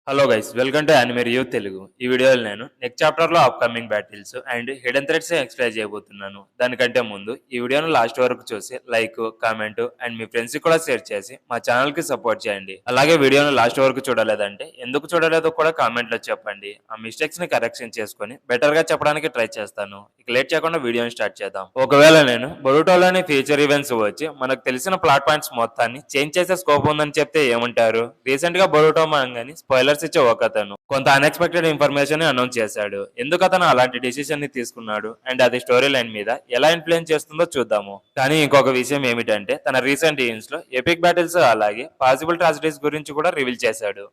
Hello guys, welcome to anime review Telugu. ఈ వీడియోలో నేను నెక్స్ట్ చాప్టర్ లో upcoming battles and hidden threads explain చేయబోతున్నాను. దానికంటే ముందు ఈ వీడియోను లాస్ట్ వరకు చూసి like, comment and me friends కి కూడా షేర్ చేసి మా ఛానల్ కి సపోర్ట్ చేయండి. అలాగే వీడియోను లాస్ట్ వరకు చూడలేదంటే ఎందుకు చూడలేదో కూడా కామెంట్ లో చెప్పండి. ఆ మిస్టేక్స్ ని కరెక్షన్ చేసుకొని బెటర్ గా చెప్పడానికి ట్రై చేస్తాను. ఇక లేట్ చేయకుండా వీడియోని స్టార్ట్ చేద్దాం. ఒకవేళ నేను బొరుటోలోని ఫ్యూచర్ ఈవెంట్స్ వచ్చి మనకు తెలిసిన ప్లాట్ పాయింట్స్ మొత్తాన్ని చేంజ్ చేసే స్కోప్ ఉందని చెప్తే ఏమంటారు? రీసెంట్ గా బొరుటో మంగాని స్పాయిలర్స్ ఇచ్చే ఒకతను కొంత అన్ఎక్స్పెక్టెడ్ ఇన్ఫర్మేషన్ ని అనౌన్స్ చేశాడు. ఎందుకు అతను అలాంటి డిసిషన్ ని తీసుకున్నాడు అండ్ అది స్టోరీ లైన్ మీద ఎలా ఇన్ఫ్లుయెన్స్ చేస్తుందో చూద్దాము. కానీ ఇంకొక విషయం ఏమిటంటే తన రీసెంట్ ఈవెంట్స్ లో ఎపిక్ బ్యాటిల్స్ అలాగే పాసిబుల్ ట్రాజడీస్ గురించి కూడా రివీల్ చేశాడు.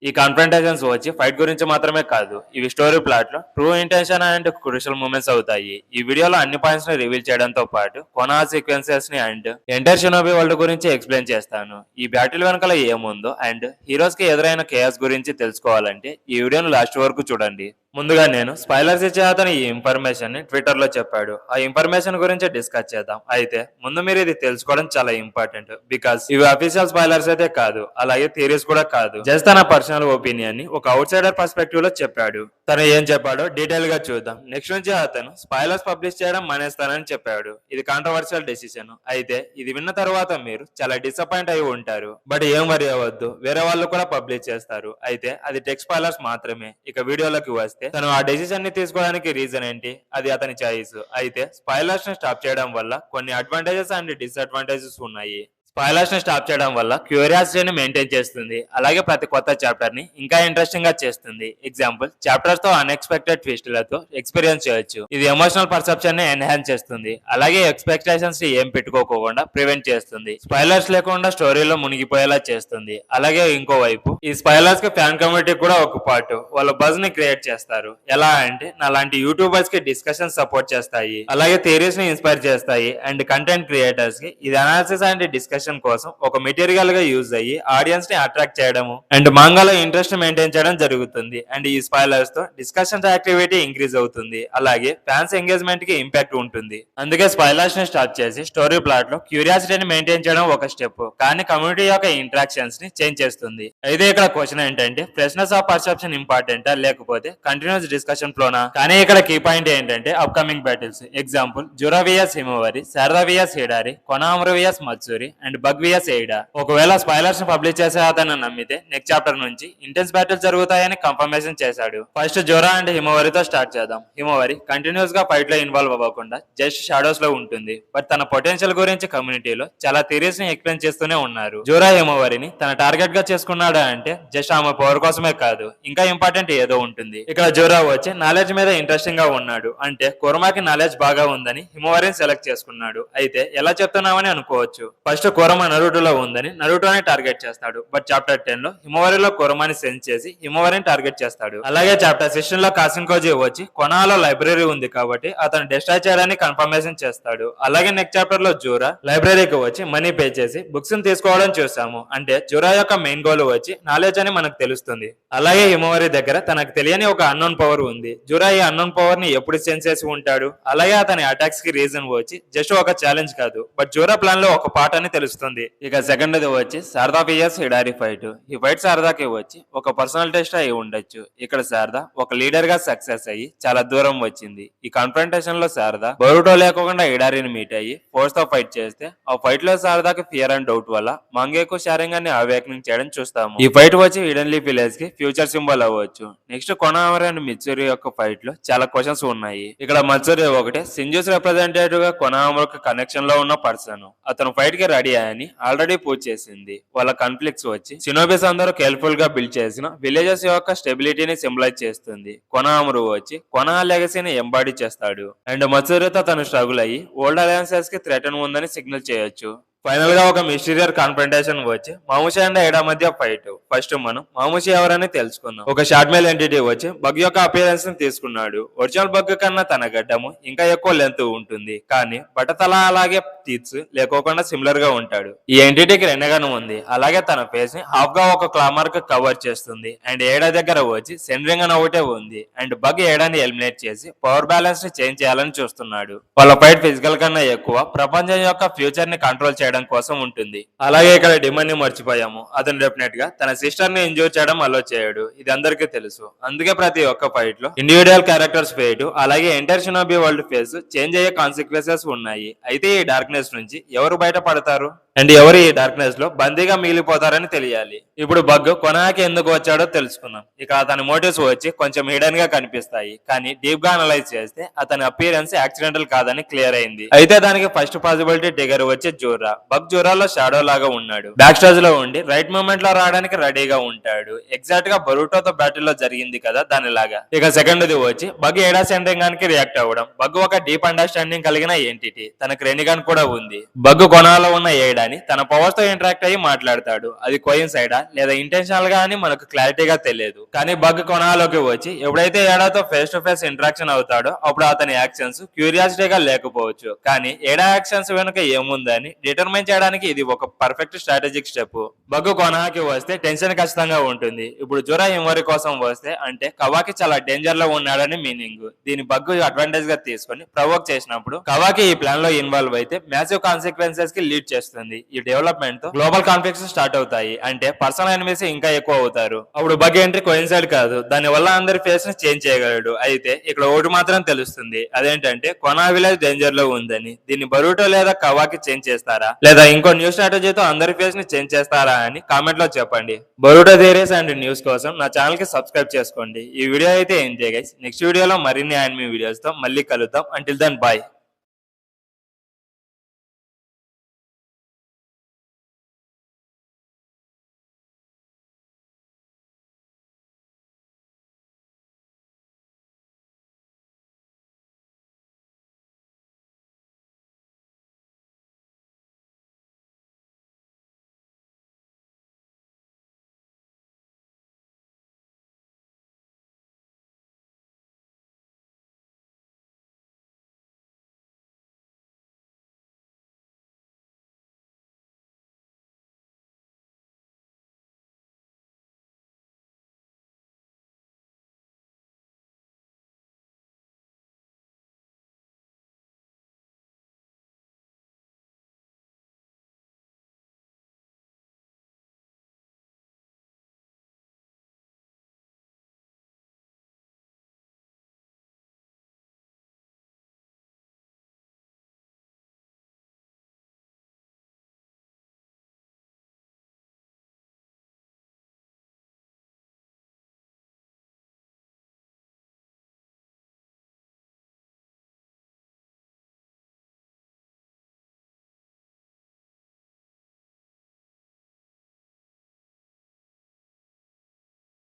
ఈ కాన్ఫ్రంటేషన్స్ వచ్చి ఫైట్ గురించి మాత్రమే కాదు, ఇవి స్టోరీ ప్లాట్ లో true intention and crucial moments అవుతాయి. ఈ వీడియోలో అన్ని పాయింట్స్ ని రివీల్ చేయడంతో పాటు కొనా సీక్వెన్సెస్ ని అండ్ ఎంటర్ షినోబి వరల్డ్ గురించి ఎక్స్ప్లెయిన్ చేస్తాను. ఈ బ్యాటిల్ వెనకాల ఏముందో అండ్ హీరోస్ కి ఎదురైన కేయాస్ గురించి తెలుసుకోవాలంటే ఈ వీడియోను లాస్ట్ వరకు చూడండి. ముందుగా నేను స్పాయిలర్స్ ఇచ్చే అతను ఈ ఇన్ఫర్మేషన్ ని ట్విట్టర్ లో చెప్పాడు. ఆ ఇన్ఫర్మేషన్ గురించి డిస్కస్ చేద్దాం. అయితే ముందు మీరు ఇది తెలుసుకోవడం చాలా ఇంపార్టెంట్, బికాస్ ఇవి అఫీషియల్ స్పాయిలర్స్ అయితే కాదు, అలాగే థియరీస్ కూడా కాదు. జస్ట్ తన పర్సనల్ ఒపీనియన్ ని ఒక అవుట్ సైడర్ పర్స్పెక్టివ్ లో చెప్పాడు. తను ఏం చెప్పాడో డీటెయిల్ గా చూద్దాం. నెక్స్ట్ నుంచి అతను స్పాయిలర్స్ పబ్లిష్ చేయడం మానేస్తానని చెప్పాడు. ఇది కాంట్రవర్షియల్ డెసిషన్. అయితే ఇది విన్న తర్వాత మీరు చాలా డిసప్పాయింట్ అయి ఉంటారు. బట్ ఏం వరి అవ్వద్దు, వేరే వాళ్ళు కూడా పబ్లిష్ చేస్తారు. అయితే అది టెక్స్ట్ స్పాయిలర్స్ మాత్రమే. ఇక వీడియోలోకి వస్తే తను ఆ డెసిషన్ ని తీసుకోవడానికి రీజన్ ఏంటి? అది అతని చాయిస్. అయితే స్పాయిలర్స్ ని స్టాప్ చేయడం వల్ల కొన్ని అడ్వాంటేజెస్ అండ్ డిసడ్వాంటేజెస్ ఉన్నాయి. స్పాయిలర్స్ ని స్టాప్ చేయడం వల్ల క్యూరియాసిటీని మెయింటైన్ చేస్తుంది, అలాగే ప్రతి కొత్త చాప్టర్ ని ఇంకా ఇంట్రెస్టింగ్ గా చేస్తుంది. ఎగ్జాంపుల్, చాప్టర్స్ తో అన్ఎక్స్పెక్టెడ్ ట్విస్టులతో ఎక్స్పీరియన్స్ చేయొచ్చు. ఇది ఎమోషనల్ పర్సెప్షన్ ని ఎన్హాన్స్ చేస్తుంది, అలాగే ఎక్స్పెక్టేషన్స్ ని ఏం పెట్టుకోకుండా ప్రివెంట్ చేస్తుంది. స్పాయిలర్స్ లేకుండా స్టోరీలో మునిగిపోయేలా చేస్తుంది. అలాగే ఇంకోవైపు ఈ స్పాయిలర్స్ కి ఫ్యాన్ కమ్యూనిటీ కూడా ఒక పార్ట్. వాళ్ళ బజ్ ని క్రియేట్ చేస్తారు. ఎలా అంటే నాలాంటి యూట్యూబర్స్ కి డిస్కషన్ సపోర్ట్ చేస్తాయి, అలాగే థియరీస్ ని ఇన్స్పైర్ చేస్తాయి అండ్ కంటెంట్ క్రియేటర్స్ కి ఇది అనాలిసిస్ అండ్ డిస్కషన్ కోసం ఒక మెటీరియల్ గా యూజ్ అయ్యి ఆడియన్స్ ని అట్రాక్ట్ చేయడము అండ్ మాంగాలో ఇంట్రెస్ట్ మెయింటైన్ చేయడం జరుగుతుంది. అండ్ ఈ స్పాయిలర్స్ తో డిస్కషన్ యాక్టివిటీ ఇంక్రీజ్ అవుతుంది, అలాగే ఫ్యాన్స్ ఎంగేజ్మెంట్ కి ఇంపాక్ట్ ఉంటుంది. అందుకే స్పాయిలర్స్ ని స్టార్ట్ చేసి స్టోరీ ప్లాట్ లో క్యూరియాసిటీని మెయింటైన్ చేయడం ఒక స్టెప్, కానీ కమ్యూనిటీ యొక్క ఇంటరాక్షన్స్ ని చేంజ్ చేస్తుంది. అయితే ఇక్కడ క్వశ్చన్ ఏంటంటే ఫ్రెష్నెస్ ఆఫ్ పర్సెప్షన్ ఇంపార్టెంటా లేకపోతే కంటిన్యూస్ డిస్కషన్ ఫ్లోనా? కానీ ఇక్కడ కీ పాయింట్ ఏంటంటే upcoming battles. Example, Jura vs Himawari, శారదా వియస్ హిడారి, కొనామరు vs Matsuri and bug vs Aida. ఒకవేళ స్పాయిలర్స్ ని పబ్లిష్ చేసే అతను నమ్మితే నెక్స్ట్ చాప్టర్ నుంచి ఇంటెన్స్ బ్యాటిల్స్ జరుగుతాయని కన్ఫర్మేషన్ చేశాడు. ఫస్ట్ జోరా అండ్ హిమవరితో స్టార్ట్ చేద్దాం. హిమవరి కంటిన్యూస్ గా ఫైట్ లో ఇన్వాల్వ్ అవ్వకుండా జస్ట్ షాడోస్ లో ఉంటుంది, బట్ తన పొటెన్షియల్ గురించి కమ్యూనిటీలో చాలా థియరీస్ ని ఎక్స్ప్లెయిన్ చేస్తూనే ఉన్నారు. జోరా హిమవరిని తన టార్గెట్ గా చేసుకున్నాడా అంటే జస్ట్ ఆమె పవర్ కోసమే కాదు, ఇంకా ఇంపార్టెంట్ ఏదో ఉంటుంది. ఇక్కడ జోరా వచ్చి నాలెడ్జ్ మీద ఇంట్రెస్టింగ్ గా ఉన్నాడు, అంటే కుర్మాకి నాలెడ్జ్ బాగా ఉందని హిమవరిని సెలెక్ట్ చేసుకున్నాడు. అయితే ఎలా చెప్తున్నామని అనుకోవచ్చు. ఫస్ట్ కురమ నరుటోలో ఉందని నరుటోని టార్గెట్ చేస్తాడు, బట్ చాప్టర్ 10 లో హిమవరిలో కురమాని సెన్స్ చేసి హిమవరిని టార్గెట్ చేస్తాడు. అలాగే చాప్టర్ 16 లో కాసింకోజీ వచ్చి కొనాలో లైబ్రరీ ఉంది కాబట్టి అతను డిస్ట్రాయ్ చేయడానికి కన్ఫర్మేషన్ చేస్తాడు. అలాగే నెక్స్ట్ చాప్టర్ లో జోరా లైబ్రరీకి వచ్చి మనీ పే చేసి బుక్స్ ని తీసుకోవడం చూసాము, అంటే జోరా యొక్క మెయిన్ గోల్ వచ్చి నాలెడ్జ్ అని మనకు తెలుస్తుంది. అలాగే హిమవరి దగ్గర తనకు తెలియని ఒక అన్నోన్ పవర్ ఉంది. జోరా ఈ అన్నోన్ పవర్ ని ఎప్పుడు సెన్స్ చేసి ఉంటాడు. అలాగే అతని అటాక్స్ కి రీజన్ వచ్చి జస్ట్ ఒక ఛాలెంజ్ కాదు, బట్ జోరా ప్లాన్ లో ఒక పార్ట్ అని తెలుస్తుంది. ఇక సెకండ్ వచ్చి శారదా వియస్ హిడారి ఫైట్. ఈ ఫైట్ శారదాకి వచ్చి ఒక పర్సనల్ టెస్ట్ అయి ఉండొచ్చు. ఇక్కడ శారదా ఒక లీడర్ గా సక్సెస్ అయ్యి చాలా దూరం వచ్చింది. ఈ కాన్ఫ్రంటేషన్ లో శారదా బరుటో లేకుండా హిడారిని మీట్ అయ్యి ఫోర్స్ తో ఫైట్ చేస్తే ఆ ఫైట్ లో శారదాకి ఫియర్ అండ్ డౌట్ వల్ల మంగేకు శారింగాన్ని అవేకనింగ్ చేయడం చూస్తాము. ఈ ఫైట్ వచ్చి హిడెన్ లీఫ్ విలేజ్ కి ఫ్యూచర్ సింబల్ అవ్వచ్చు. నెక్స్ట్ కొనామరి అండ్ మిత్సూరి యొక్క ఫైట్ లో చాలా క్వశ్చన్స్ ఉన్నాయి. ఇక్కడ మత్సూరి ఒకటే సింజూస్ రిప్రజెంటేటివ్ గా కొనామరికి కనెక్షన్ లో ఉన్న పర్సన్. అతను ఫైట్ కి రెడీ అని ఆల్రెడీ పూజ చేసింది. వాళ్ళ కాన్ఫ్లిక్ట్స్ వచ్చి సినోబిస్ అందరూ కేర్ఫుల్ గా బిల్డ్ చేసిన విలేజెస్ యొక్క స్టెబిలిటీని సింబలైజ్ చేస్తుంది. కొనామరు వచ్చి కొనా లెగసీని ఎంబాడీ చేస్తాడు అండ్ మత్సూరితో తను స్ట్రగుల్ అయ్యి ఓల్డ్ అలయన్సెస్ కి థ్రెటన్ ఉందని సిగ్నల్ చేయొచ్చు. ఫైనల్ గా ఒక మిస్టీరియర్ కాన్ఫ్రంటేషన్ వచ్చి మాముషి అండ్ ఎడా మధ్య ఫైట్. ఫస్ట్ మనం మాముషి ఎవరని తెలుసుకుందాం. ఒక షార్ట్ మేల్ ఎంటిటీ వచ్చి బగ్ యొక్క అపియరెన్స్ ని తీసుకున్నాడు. ఒరిజినల్ బగ్ కన్నా తన గడ్డము ఇంకా ఎక్కువ లెంత్ ఉంటుంది, కానీ బట్టతల అలాగే టీత్స్ లేకోకుండా సిమిలర్ గా ఉంటాడు. ఈ ఎంటిటీకి రెండగాను ఉంది, అలాగే తన ఫేస్ ని హాఫ్ గా ఒక క్లామర్క్ కవర్ చేస్తుంది. అండ్ ఏడా దగ్గర వచ్చి సెండరింగ్ అని ఒకటే ఉంది. అండ్ బగ్ ఏడాని ఎలిమినేట్ చేసి పవర్ బ్యాలెన్స్ ని చేంజ్ చేయాలని చూస్తున్నాడు. వాళ్ళ ఫైట్ ఫిజికల్ కన్నా ఎక్కువ ప్రపంచం యొక్క ఫ్యూచర్ ని కంట్రోల్ చేయడం చేయడం కోసం ఉంటుంది. అలాగే ఇక్కడ డిమాండ్ ని మర్చిపోయాము. అతను డెఫినెట్ గా తన సిస్టర్ ని ఎంజాయ్ చేయడం అలో చేయడు. ఇది అందరికీ తెలుసు. అందుకే ప్రతి ఒక్క ఫైట్ లో ఇండివిజువల్ క్యారెక్టర్స్ ఫేట్ అలాగే entire Shinobi world phase change అయ్యే కాన్సిక్వెన్సెస్ ఉన్నాయి. అయితే ఈ డార్క్నెస్ నుంచి ఎవరు బయటపడతారు అండ్ ఎవరు ఈ డార్క్నెస్ లో బందీగా మిగిలిపోతారని తెలియాలి. ఇప్పుడు బగ్ కొనాకి ఎందుకు వచ్చాడో తెలుసుకుందాం. ఇక అతని మోటివ్స్ వచ్చి కొంచెం హిడెన్ గా కనిపిస్తాయి, కానీ డీప్ గా అనలైజ్ చేస్తే అతని అపియరెన్స్ యాక్సిడెంటల్ కాదని క్లియర్ అయింది. అయితే దానికి ఫస్ట్ పాసిబిలిటీ ట్రిగర్ వచ్చి జోరా. బగ్ జోరాలో షాడో లాగా ఉన్నాడు. బ్యాక్ స్టేజ్ లో ఉండి రైట్ మూమెంట్ లో రావడానికి రెడీగా ఉంటాడు. ఎగ్జాక్ట్ గా బరూటోతో బ్యాటిల్ లో జరిగింది కదా దానిలాగా. ఇక సెకండ్ ది వచ్చి బగ్ ఏడా సెంటరింగానికి రియాక్ట్ అవ్వడం. బగ్ ఒక డీప్ అండర్స్టాండింగ్ కలిగిన ఎంటిటీ. తనకు రెనిగాన్ కూడా ఉంది. బగ్ కొనాలో ఉన్న ఏడా తన పవర్స్ తో ఇంటరాక్ట్ అయ్యి మాట్లాడతాడు. అది కోయిన్సైడా లేదా ఇంటెన్షనల్ గా అని మనకు క్లారిటీగా తెలియదు. కానీ బగ్ కొనాలోకి వచ్చి ఎప్పుడైతే ఏడాతో ఫేస్ టు ఫేస్ ఇంటరాక్షన్ అవుతాడో అప్పుడు అతని యాక్షన్స్ క్యూరియాసిటీగా లేకపోవచ్చు, కానీ ఏడా యాక్షన్స్ వెనుక ఏముందని డిటర్మైన్ చేయడానికి ఇది ఒక పర్ఫెక్ట్ స్ట్రాటజిక్ స్టెప్. బగ్ కొనాకి వస్తే టెన్షన్ ఖచ్చితంగా ఉంటుంది. ఇప్పుడు జోరా హిమోరి కోసం వస్తే అంటే కవాకి చాలా డేంజర్ లో ఉన్నాడని మీనింగ్. దీని బగ్ అడ్వాంటేజ్ గా తీసుకొని ప్రవోక్ చేసినప్పుడు కవాకి ఈ ప్లాన్ లో ఇన్వాల్వ్ అయితే మ్యాసివ్ కాన్సిక్వెన్సెస్ కి లీడ్ చేస్తుంది. ఈ డెవలప్మెంట్ తో గ్లోబల్ కాన్ఫ్లిక్ట్స్ స్టార్ట్ అవుతాయి. అంటే పర్సనల్ ఎనిమీస్ ఇంకా ఎక్కువ అవుతారు. అప్పుడు బగ్ ఎంట్రీ కోయిన్సైడ్ కాదు, దాని వల్ల అందరి ఫేస్ ని చేంజ్ చేయగలడు. అయితే ఇక్కడ ఒకటి మాత్రం తెలుస్తుంది, అదేంటంటే కొనా విలేజ్ డేంజర్ లో ఉందని. దీన్ని బరూటో లేదా కవాకి చేంజ్ చేస్తారా లేదా ఇంకో న్యూ స్ట్రాటజీతో అందరి ఫేస్ ని చేంజ్ చేస్తారా అని కామెంట్ లో చెప్పండి. బరూటో థియరీస్ అండ్ న్యూస్ కోసం నా ఛానల్ కి సబ్స్క్రైబ్ చేసుకోండి. ఈ వీడియో అయితే ఏంటి గైస్, నెక్స్ట్ వీడియోలో మరిన్ని యానిమే వీడియోస్ తో మళ్ళీ కలుద్దాం. Until then bye.